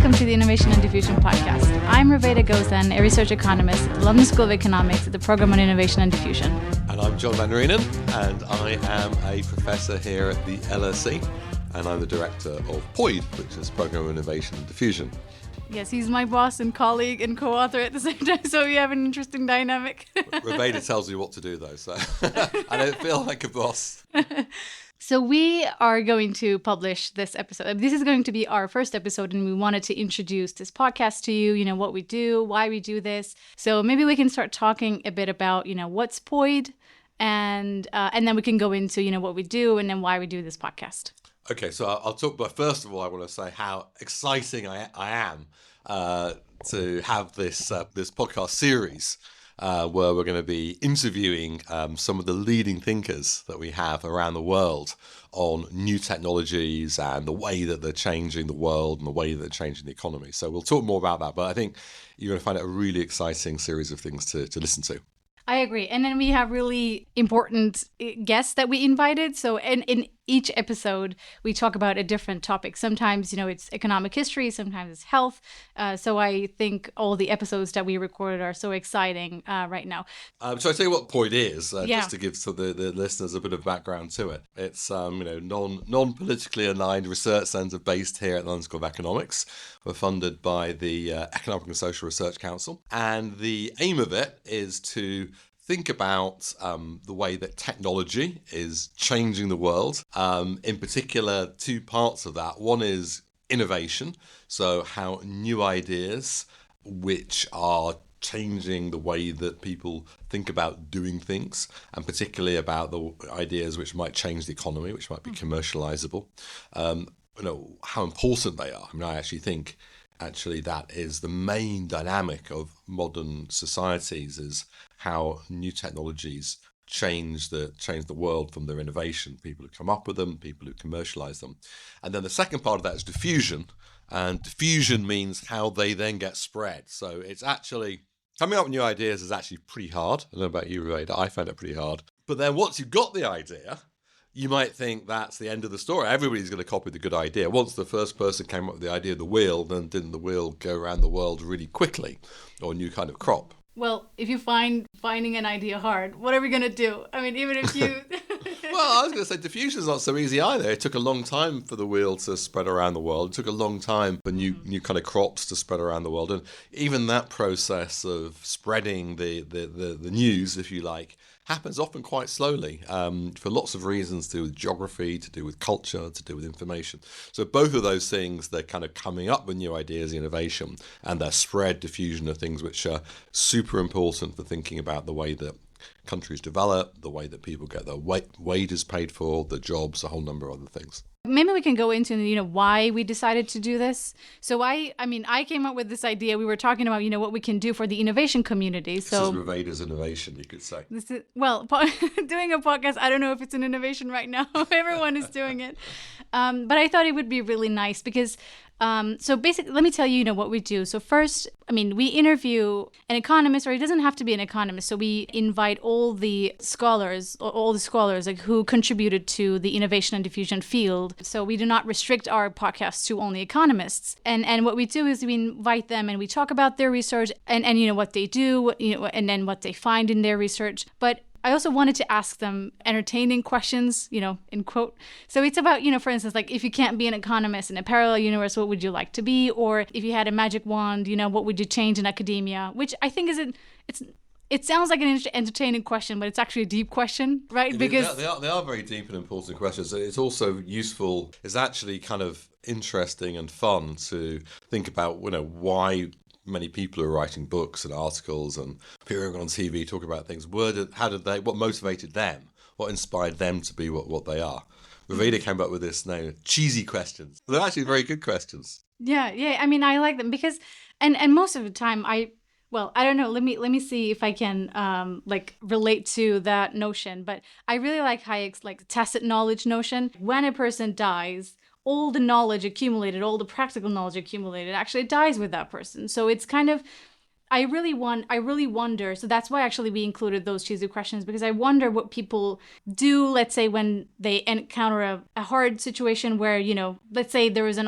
welcome to the Innovation and Diffusion podcast. I'm Ruveyda Gozen, a research economist at the London School of Economics at the Program on Innovation and Diffusion. And I'm John van Reenen, and I am a professor here at the LSE, and I'm the director of POID, which is Program on Innovation and Diffusion. Yes, he's my boss and colleague and co-author at the same time, so we have an interesting dynamic. Ruveyda tells me what to do, though, so I don't feel like a boss. So we are going to publish this episode. This is going to be our first episode, and we wanted to introduce this podcast to you, what we do, why we do this. So maybe we can start talking a bit about, what's POID, and then we can go into, what we do and then why we do this podcast. Okay, so I'll talk, but first of all, I want to say how exciting I am to have this podcast series where we're going to be interviewing some of the leading thinkers that we have around the world on new technologies and the way that they're changing the world and the way that they're changing the economy. So we'll talk more about that, but I think you're going to find it a really exciting series of things to listen to. I agree. And then we have really important guests that we invited. So in each episode, we talk about a different topic. Sometimes, it's economic history. Sometimes it's health. So I think all the episodes that we recorded are so exciting right now. So I'll tell you what POID is, just to give the listeners a bit of background to it. It's non-politically aligned research centre based here at the London School of Economics. We're funded by the Economic and Social Research Council. And the aim of it is to think about the way that technology is changing the world. In particular, two parts of that. One is innovation, so how new ideas, which are changing the way that people think about doing things, and particularly about the ideas which might change the economy, which might be commercializable, how important they are. I actually think that is the main dynamic of modern societies, is how new technologies change the world from their innovation, people who come up with them, people who commercialize them. And then the second part of that is diffusion, and diffusion means how they then get spread. So it's actually coming up with new ideas is actually pretty hard. I don't know about you, Ruveyda, I find it pretty hard. But then once you've got the idea, you might think that's the end of the story. Everybody's going to copy the good idea. Once the first person came up with the idea of the wheel, then didn't the wheel go around the world really quickly, or a new kind of crop? Well, if you finding an idea hard, what are we going to do? Even if you... Well, I was going to say diffusion's not so easy either. It took a long time for the wheel to spread around the world. It took a long time for new kind of crops to spread around the world. And even that process of spreading the news, if you like, happens often quite slowly for lots of reasons to do with geography, to do with culture, to do with information. So both of those things, they're kind of coming up with new ideas, innovation, and their spread, diffusion are things which are super important for thinking about the way that countries develop, the way that people get their wages paid for, the jobs, a whole number of other things. Maybe we can go into, why we decided to do this. So I came up with this idea. We were talking about, what we can do for the innovation community. So this is Ruveyda's innovation, you could say. Doing a podcast, I don't know if it's an innovation right now. Everyone is doing it. But I thought it would be really nice because, so basically, let me tell you, what we do. So first, we interview an economist, or it doesn't have to be an economist. So we invite all the scholars like who contributed to the innovation and diffusion field. So we do not restrict our podcast to only economists. And what we do is we invite them and we talk about their research and what they do, and then what they find in their research. But I also wanted to ask them entertaining questions, in quote. So it's about, for instance, like if you can't be an economist in a parallel universe, what would you like to be? Or if you had a magic wand, what would you change in academia? Which I think it sounds like an entertaining question, but it's actually a deep question, right? Because they are very deep and important questions. It's also useful. It's actually kind of interesting and fun to think about, why many people are writing books and articles and appearing on TV, talking about things. What motivated them? What inspired them to be what they are? Ruveyda came up with this name, cheesy questions. They're actually very good questions. Yeah. I like them because, and most of the time I don't know. Let me see if I can relate to that notion. But I really like Hayek's tacit knowledge notion. When a person dies, all the knowledge accumulated, all the practical knowledge accumulated actually dies with that person. So it's kind of I really wonder. So that's why actually we included those choosy questions, because I wonder what people do, let's say, when they encounter a hard situation where, let's say there is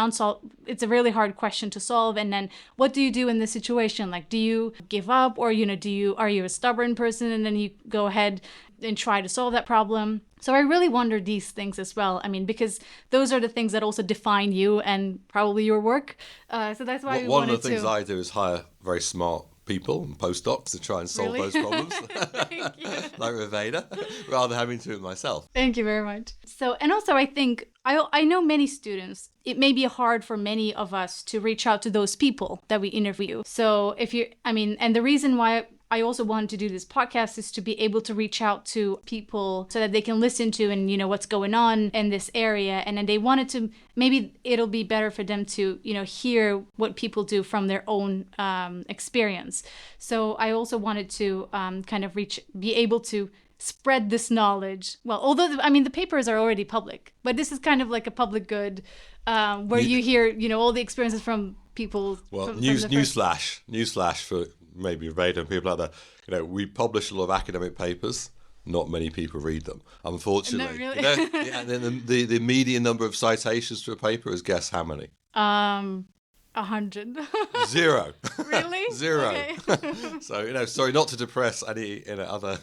it's a really hard question to solve. And then what do you do in this situation? Like, do you give up, or, are you a stubborn person and then you go ahead and try to solve that problem? So I really wonder these things as well. I mean, because those are the things that also define you and probably your work. So that's why we wanted to. One of the things I do is hire very smart people and postdocs to try and solve those problems, like Ruveyda, rather than having to do it myself. Thank you very much. So, and also I think, I know many students, it may be hard for many of us to reach out to those people that we interview. So and the reason why I also wanted to do this podcast is to be able to reach out to people so that they can listen to and what's going on in this area. And then they wanted to, maybe it'll be better for them to, hear what people do from their own experience. So I also wanted to be able to spread this knowledge. Well, although, the papers are already public, but this is kind of like a public good where you hear, all the experiences from people. Well, newsflash for maybe Ruveyda and people out there, we publish a lot of academic papers. Not many people read them, unfortunately. No, really? And then the median number of citations to a paper is, guess how many? 100. 0. Really? 0. Okay. So, sorry not to depress any other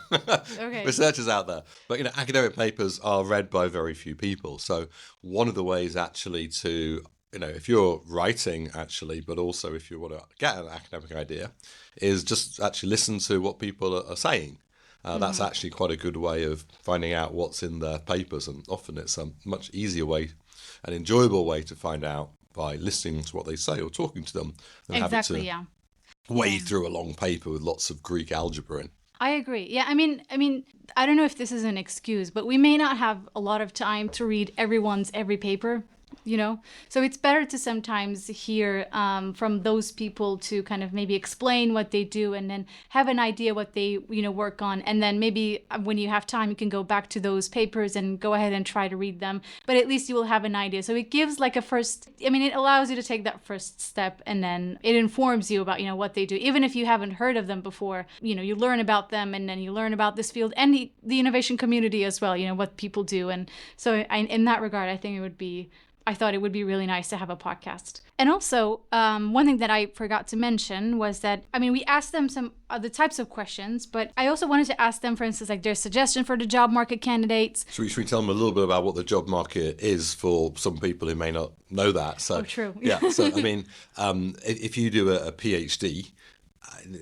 researchers out there, but academic papers are read by very few people. So one of the ways actually to if you're writing actually, but also if you want to get an academic idea, is just actually listen to what people are saying. That's actually quite a good way of finding out what's in their papers, and often it's a much easier way, an enjoyable way to find out by listening to what they say or talking to them than having to wade through a long paper with lots of Greek algebra in. I agree. Yeah, I mean, I don't know if this is an excuse, but we may not have a lot of time to read every paper. So it's better to sometimes hear from those people to kind of maybe explain what they do and then have an idea what they work on, and then maybe when you have time you can go back to those papers and go ahead and try to read them, but at least you will have an idea. So it gives like it allows you to take that first step, and then it informs you about what they do, even if you haven't heard of them before. You learn about them, and then you learn about this field and the innovation community as well, what people do. And so in that regard, I thought it would be really nice to have a podcast. And also, one thing that I forgot to mention was that, we asked them some other types of questions, but I also wanted to ask them, for instance, like their suggestion for the job market candidates. Should we tell them a little bit about what the job market is for some people who may not know that? So, true. Yeah. So, if you do a PhD,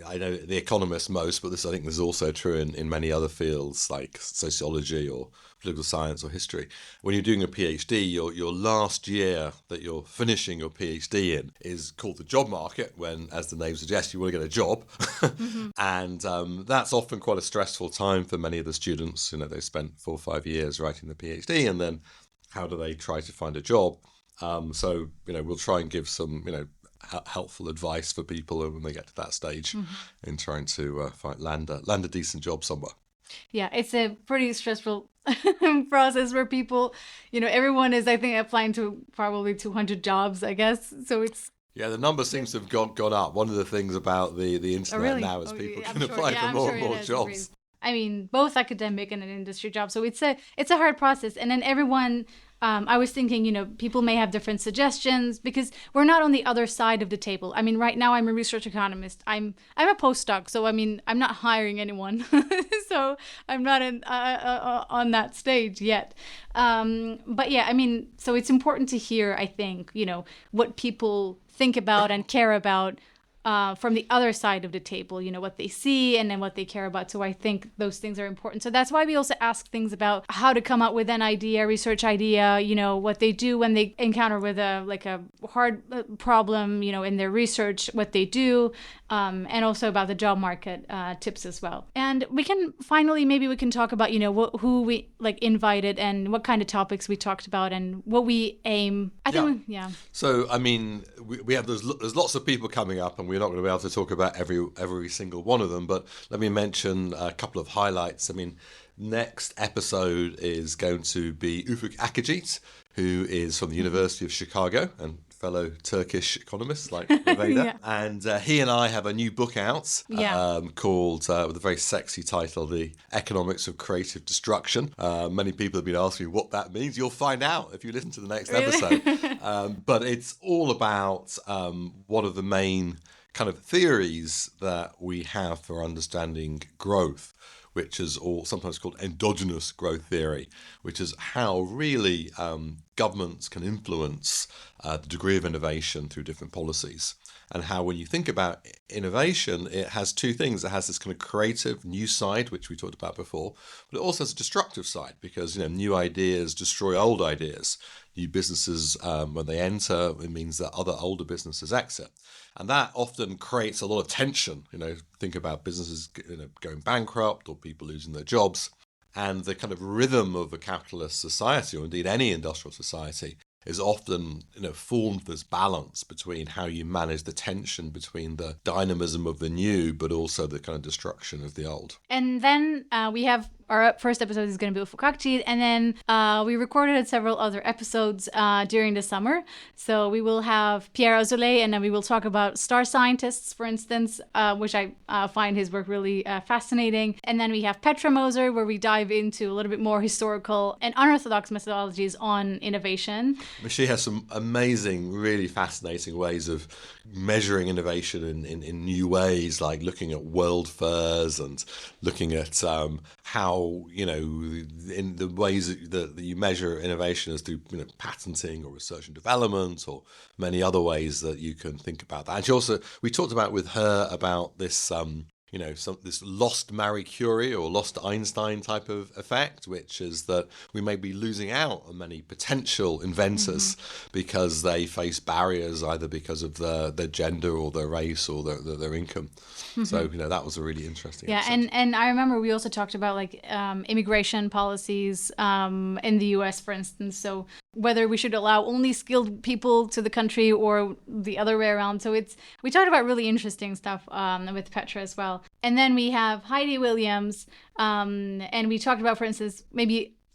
I know The Economist most, but I think this is also true in many other fields like sociology or political science or history. When you're doing a PhD, your last year that you're finishing your PhD in is called the job market, when, as the name suggests, you want to get a job. And that's often quite a stressful time for many of the students. They spent 4 or 5 years writing the PhD, and then how do they try to find a job? So we'll try and give some, helpful advice for people when they get to that stage in trying to land a decent job somewhere. Yeah, it's a pretty stressful process where people, everyone is, I think, applying to probably 200 jobs, I guess. So it's... Yeah, the number seems to have gone up. One of the things about the internet now is people can apply for more and more jobs. Both academic and an industry job. So it's a hard process. And then everyone... I was thinking, people may have different suggestions because we're not on the other side of the table. Right now I'm a research economist. I'm a postdoc, so I'm not hiring anyone. So I'm not on that stage yet. But yeah, so it's important to hear, I think, what people think about and care about from the other side of the table, what they see and then what they care about. So I think those things are important. So that's why we also ask things about how to come up with an idea, research idea, what they do when they encounter with a hard problem, in their research, what they do, and also about the job market tips as well. And maybe we can talk about, who we invited and what kind of topics we talked about and what we aim. So, we have, there's lots of people coming up, and we're not going to be able to talk about every single one of them, but let me mention a couple of highlights. Next episode is going to be Ufuk Akagit, who is from the University of Chicago and fellow Turkish economist like Ruveyda. Yeah. And he and I have a new book out called, with a very sexy title, The Economics of Creative Destruction. Many people have been asking me what that means. You'll find out if you listen to the next episode. But it's all about what are the main kind of theories that we have for understanding growth, which is all sometimes called endogenous growth theory, which is how really governments can influence the degree of innovation through different policies. And how when you think about innovation, it has two things. It has this kind of creative new side, which we talked about before, but it also has a destructive side because, new ideas destroy old ideas. New businesses, when they enter, it means that other older businesses exit. And that often creates a lot of tension. Think about businesses going bankrupt or people losing their jobs. And the kind of rhythm of a capitalist society, or indeed any industrial society, is often formed this balance between how you manage the tension between the dynamism of the new, but also the kind of destruction of the old. And then we have our first episode is going to be with Fukakji, and then we recorded several other episodes during the summer. So we will have Pierre Azoulay, and then we will talk about star scientists, for instance, which I find his work really fascinating. And then we have Petra Moser, where we dive into a little bit more historical and unorthodox methodologies on innovation. She has some amazing, really fascinating ways of measuring innovation in new ways, like looking at world fairs and looking at how, in the ways that you measure innovation is through patenting or research and development or many other ways that you can think about that. And we talked about with her about this this lost Marie Curie or lost Einstein type of effect, which is that we may be losing out on many potential inventors because they face barriers either because of their gender or their race or their income. So, that was a really interesting episode. And I remember we also talked about immigration policies in the US, for instance. So whether we should allow only skilled people to the country or the other way around. So we talked about really interesting stuff with Petra as well. And then we have Heidi Williams, and we talked about, for instance,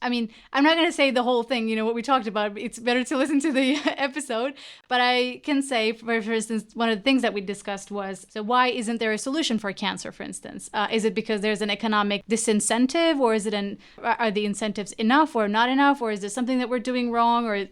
I'm not going to say the whole thing, what we talked about. It's better to listen to the episode. But I can say, for instance, one of the things that we discussed was, so why isn't there a solution for cancer, for instance? Is it because there's an economic disincentive, or is it are the incentives enough or not enough? Or is there something that we're doing wrong? Or,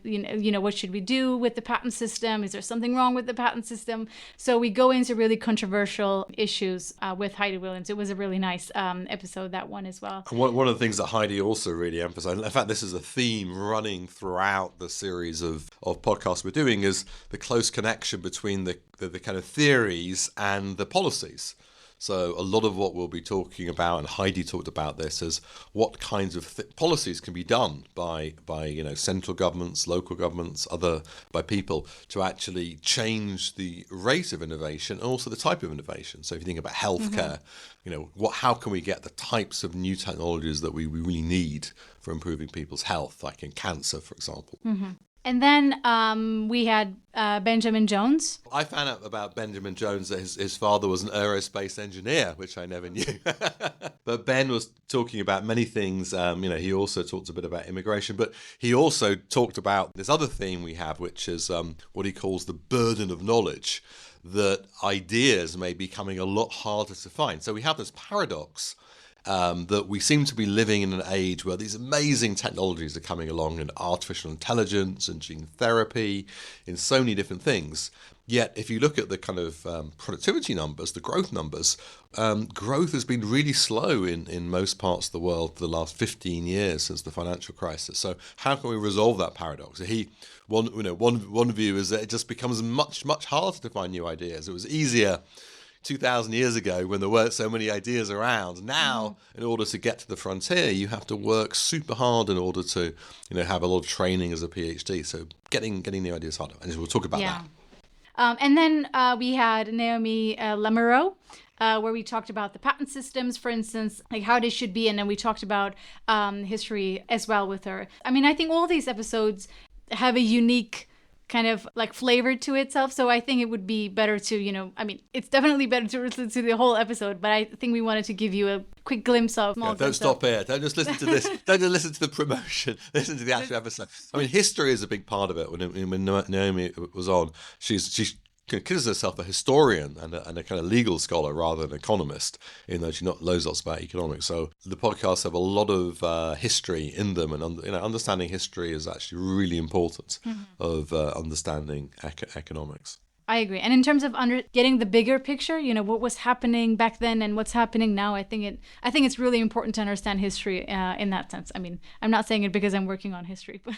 what should we do with the patent system? Is there something wrong with the patent system? So we go into really controversial issues with Heidi Williams. It was a really nice episode, that one as well. One of the things that Heidi also really emphasized, in fact, this is a theme running throughout the series of podcasts we're doing, is the close connection between the kind of theories and the policies. So a lot of what we'll be talking about, and Heidi talked about this, is what kinds of policies can be done by central governments, local governments, by people to actually change the rate of innovation and also the type of innovation. So if you think about healthcare, how can we get the types of new technologies that we really need for improving people's health, like in cancer, for example. And then we had Benjamin Jones. I found out about Benjamin Jones that his father was an aerospace engineer, which I never knew. But Ben was talking about many things. He also talked a bit about immigration, but he also talked about this other theme we have, which is what he calls the burden of knowledge, that ideas may be becoming a lot harder to find. So we have this paradox that we seem to be living in an age where these amazing technologies are coming along in artificial intelligence and gene therapy, in so many different things. Yet, if you look at the kind of productivity numbers, the growth numbers, growth has been really slow in most parts of the world for the last 15 years since the financial crisis. So how can we resolve that paradox? One view is that it just becomes much, much harder to find new ideas. It was easier 2,000 years ago when there weren't so many ideas around. Now, in order to get to the frontier, you have to work super hard in order to, have a lot of training as a PhD. So getting new ideas harder. And we'll talk about that. And then we had Naomi Lamoureux, where we talked about the patent systems, for instance, like how they should be. And then we talked about history as well with her. I think all these episodes have a unique kind of like flavor to itself. So I think it would be better to, it's definitely better to listen to the whole episode, but I think we wanted to give you a quick glimpse of don't stop here. Don't just listen to this. Don't just listen to the promotion. Listen to the actual episode. I mean, history is a big part of it. When Naomi was on, she considers herself a historian and a kind of legal scholar rather than an economist, even though she knows lots about economics. So the podcasts have a lot of history in them, and understanding history is actually really important of understanding economics. I agree. And in terms of getting the bigger picture, what was happening back then and what's happening now, I think it's really important to understand history in that sense. I mean, I'm not saying it because I'm working on history, but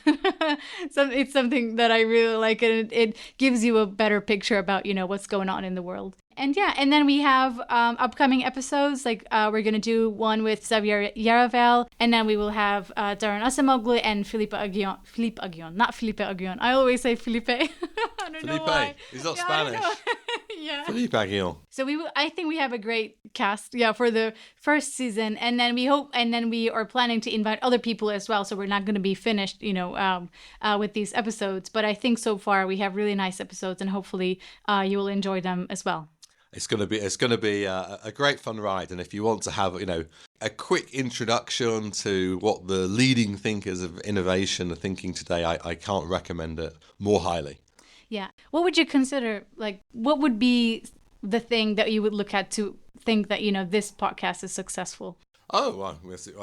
it's something that I really like, and it gives you a better picture about, what's going on in the world. And then we have upcoming episodes, like we're going to do one with Xavier Yaravel, and then we will have Darren Asamoglu and Philippe Aguillon, not Philippe Aguillon. I always say Philippe. I don't know why. He's not Spanish. Yeah. Philippe Aguillon. So I think we have a great cast, for the first season, and then we are planning to invite other people as well. So we're not going to be finished, with these episodes. But I think so far we have really nice episodes, and hopefully you will enjoy them as well. It's going to be a great fun ride, and if you want to have a quick introduction to what the leading thinkers of innovation are thinking today, I can't recommend it more highly. Yeah. What would you consider, like, what would be the thing that you would look at to think that this podcast is successful? Oh, well,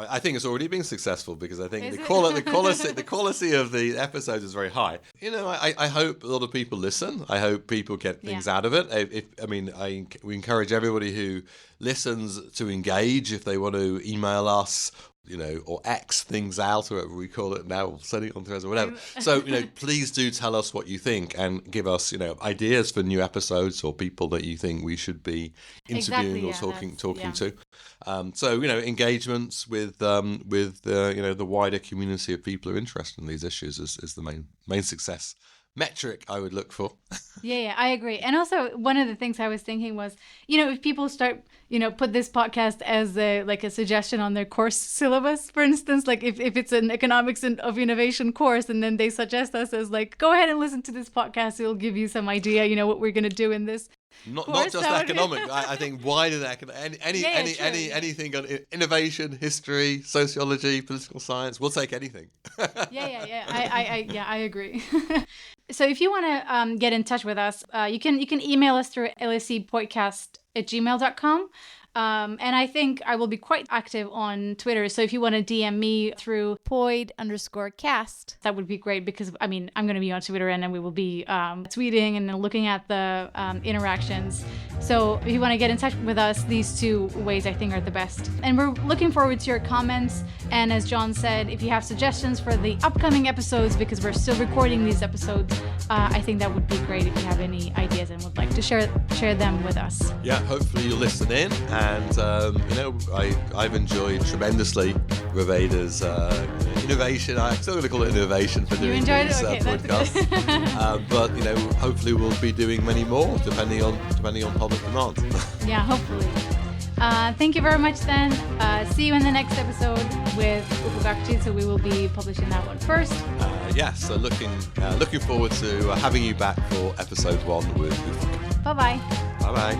I think it's already been successful, because I think the quality of the episodes is very high. I hope a lot of people listen. I hope people get things out of it. We encourage everybody who listens to engage. If they want to email us, or X things out, or whatever we call it now, sending it on threads or whatever. So, please do tell us what you think, and give us, ideas for new episodes or people that you think we should be interviewing or talking to. So, engagements with the wider community of people who are interested in these issues is the main success metric I would look for. Yeah, I agree. And also, one of the things I was thinking was, if people start, put this podcast as a suggestion on their course syllabus, for instance, like if it's an economics of innovation course, and then they suggest us as go ahead and listen to this podcast, it'll give you some idea, what we're going to do in this. Not just economics. I think wider than anything on innovation, history, sociology, political science. We'll take anything. I agree. So if you want to get in touch with us, you can email us through lscpodcast@gmail.com. And I think I will be quite active on Twitter. So if you want to DM me through POID_cast, that would be great, because I'm going to be on Twitter, and then we will be tweeting and looking at the interactions. So if you want to get in touch with us, these two ways I think are the best. And we're looking forward to your comments. And as John said, if you have suggestions for the upcoming episodes, because we're still recording these episodes, I think that would be great if you have any ideas and would like to share them with us. Yeah, hopefully you'll listen in. And, I've enjoyed tremendously Ruveyda's innovation. I'm still going to call it innovation for doing these podcasts. But, hopefully we'll be doing many more depending on public demand. Yeah, hopefully. Thank you very much then. See you in the next episode with Upagakchi. So we will be publishing that one first. So looking forward to having you back for episode 1 with Ufuk. Bye-bye. Bye-bye.